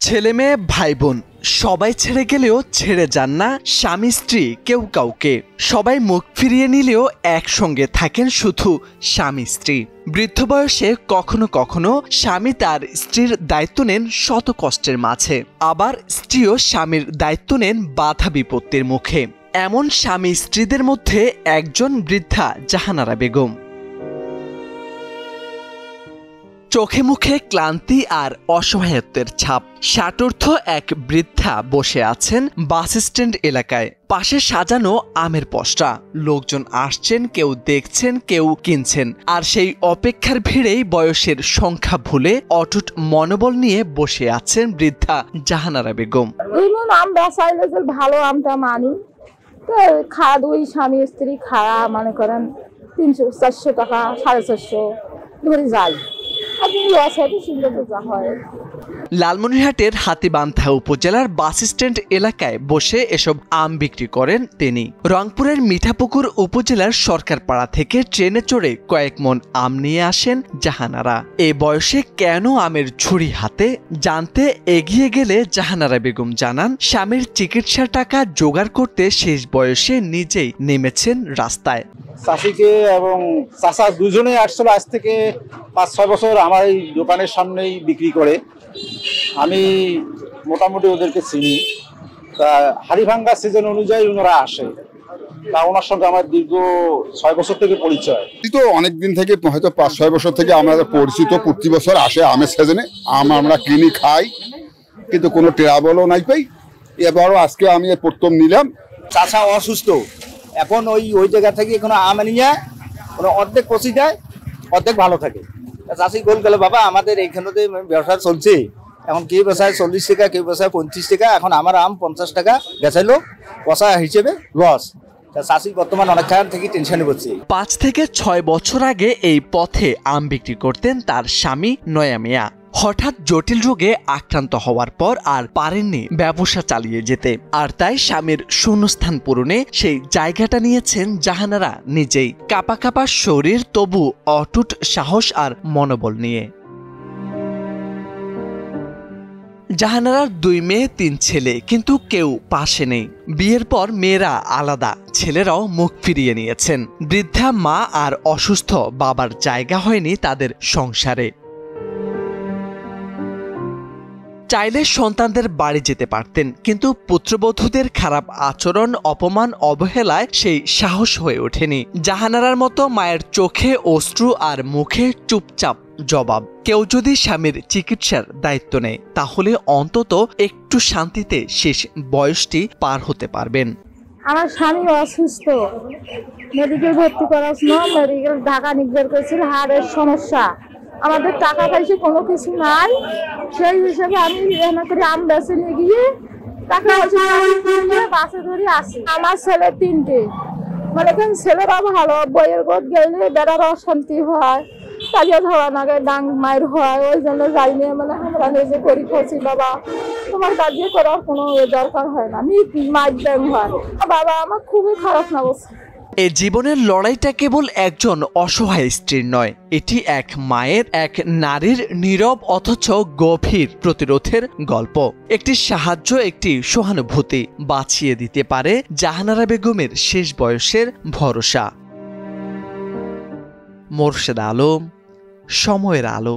ছেলে মেয়ে ভাই বোন সবাই ছেড়ে গেলেও ছেড়ে যান না স্বামী স্ত্রী কেউ কাউকে। সবাই মুখ ফিরিয়ে নিলেও একসঙ্গে থাকেন শুধু স্বামী স্ত্রী। বৃদ্ধ বয়সে কখনো কখনো স্বামী তার স্ত্রীর দায়িত্ব নেন শত কষ্টের মাঝে, আবার স্ত্রীও স্বামীর দায়িত্ব নেন বাধা বিপত্তির মুখে। এমন স্বামী স্ত্রীদের মধ্যে একজন বৃদ্ধা জাহানারা বেগম। চোখে মুখে ক্লান্তি আর অসহায়ত্বের ছাপ। ষাটোর্ধ্ব এক বৃদ্ধা বসে আছেন বাস স্ট্যান্ড এলাকায়। পাশে সাজানো আমের পসরা। লোকজন আসছেন, কেউ দেখছেন, কেউ কিনছেন। আর সেই অপেক্ষার ভিড়েই বয়সের সংখ্যা ভুলে অটুট মনোবল নিয়ে বসে আছেন বৃদ্ধা জাহানারা বেগম। আম বেচাইলে যে ভালো আমটা মানি, তো দুই স্বামী স্ত্রী খাওয়া মনে করেন 300-400 টাকা, 450 ধরে যায়। লালমনিরহাটের হাতীবান্ধা উপজেলার বাস স্ট্যান্ড এলাকায় বসে এসব আম বিক্রি করেন তিনি। রংপুরের মিঠাপুকুর উপজেলার সরকারপাড়া থেকে ট্রেনে চড়ে কয়েক মন আম নিয়ে আসেন জাহানারা। এ বয়সে কেন আমের ঝুড়ি হাতে জানতে এগিয়ে গেলে জাহানারা বেগম জানান, স্বামীর চিকিৎসার টাকা জোগাড় করতে শেষ বয়সে নিজেই নেমেছেন রাস্তায়। চাষিকে এবং চাষা দুজনেই আসছিল আজ থেকে 5-6 বছর আমার এই দোকানের সামনেই বিক্রি করে। আমি মোটামুটি ওদেরকে চিনি। তা হাড়িভাঙ্গা সিজন অনুযায়ী ওনারা আসে, তা ওনার সঙ্গে আমার দীর্ঘ 6 বছর থেকে পরিচয়। তো অনেকদিন থেকে, হয়তো 5-6 বছর থেকে আমরা পরিচিত। প্রতি বছর আসে আমের সিজনে, আম আমরা কিনি খাই, কিন্তু কোনো ট্রাভেলও নাই পাই। এবারও আজকে আমি প্রথম নিলাম। চাষা অসুস্থ, এখন ওই জায়গা থেকে কোনো আম নিয়ে অর্ধেক পচি যায়, অর্ধেক ভালো থাকে। চাষি গোল গেলে, বাবা আমাদের এইখানে ব্যবসা চলছে, এখন কেউ বেচায় 40 টাকা, কেউ বেচায় 35 টাকা, এখন আমার আম 50 টাকা বেচাইলো, পচা হিসেবে লস। চাষি বর্তমান অনেকখান থেকে টেনশনে পড়ছে। 5 থেকে 6 বছর আগে এই পথে আম বিক্রি করতেন তার স্বামী নয়া মিয়া। হঠাৎ জটিল রোগে আক্রান্ত হওয়ার পর আর পারেননি ব্যবসা চালিয়ে যেতে, আর তাই স্বামীর শূন্যস্থান পূরণে সেই জায়গাটা নিয়েছেন জাহানারা নিজেই। কাপা কাপা শরীর, তবু অটুট সাহস আর মনোবল নিয়ে। জাহানারার 2 মেয়ে 3 ছেলে, কিন্তু কেউ পাশে নেই। বিয়ের পর মেয়েরা আলাদা, ছেলেরাও মুখ ফিরিয়ে নিয়েছেন। বৃদ্ধা মা আর অসুস্থ বাবার জায়গা হয়নি তাদের সংসারে। চাইলে সন্তানদের বাড়ি যেতে পারতেন, কিন্তু পুত্রবধূদের খারাপ আচরণ, অপমান, অবহেলায় সেই সাহস হয়ে ওঠেনি। জাহানারার মতো মায়ের চোখে অশ্রু আর মুখে চুপচাপ জবাব। কেউ যদি স্বামীর চিকিৎসার দায়িত্ব নেয়, তাহলে অন্তত একটু শান্তিতে শেষ বয়সটি পার হতে পারবেন। আমার স্বামী অসুস্থ, মেডিকেল ভর্তি করার সময় মেডিকেল ঢাকা নির্ভর করেছিল, হাড়ের সমস্যা। আমাদের টাকা পয়সা কোনো কিছু নাই, সেই হিসেবে আমি এখানে করে আম বেছে নিয়ে গিয়ে টাকা পয়সা বাসে ধরে আসি। আমার ছেলে 3টে, মানে ছেলেরা ভালো, বইয়ের গোদ গেলে বেড়ার অশান্তি হয়, তালিয়া ধরা নাগে ডাং মায়ের হয়, ওই জন্য যাই নিয়ে মানে আমরা নিজে করি করছি। বাবা তোমার কাজে করার কোনো দরকার হয় না, আমি মায়ের ব্যাং হয়। বাবা আমার খুবই খারাপ না বলছে। এ জীবনের লড়াইটা কেবল একজন অসহায় স্ত্রীর নয়, এটি এক মায়ের, এক নারীর নীরব অথচ গভীর প্রতিরোধের গল্প। একটি সাহায্য, একটি সহানুভূতি বাঁচিয়ে দিতে পারে জাহানারা বেগমের শেষ বয়সের ভরসা। মোরশেদ আলম, সময়ের আলো।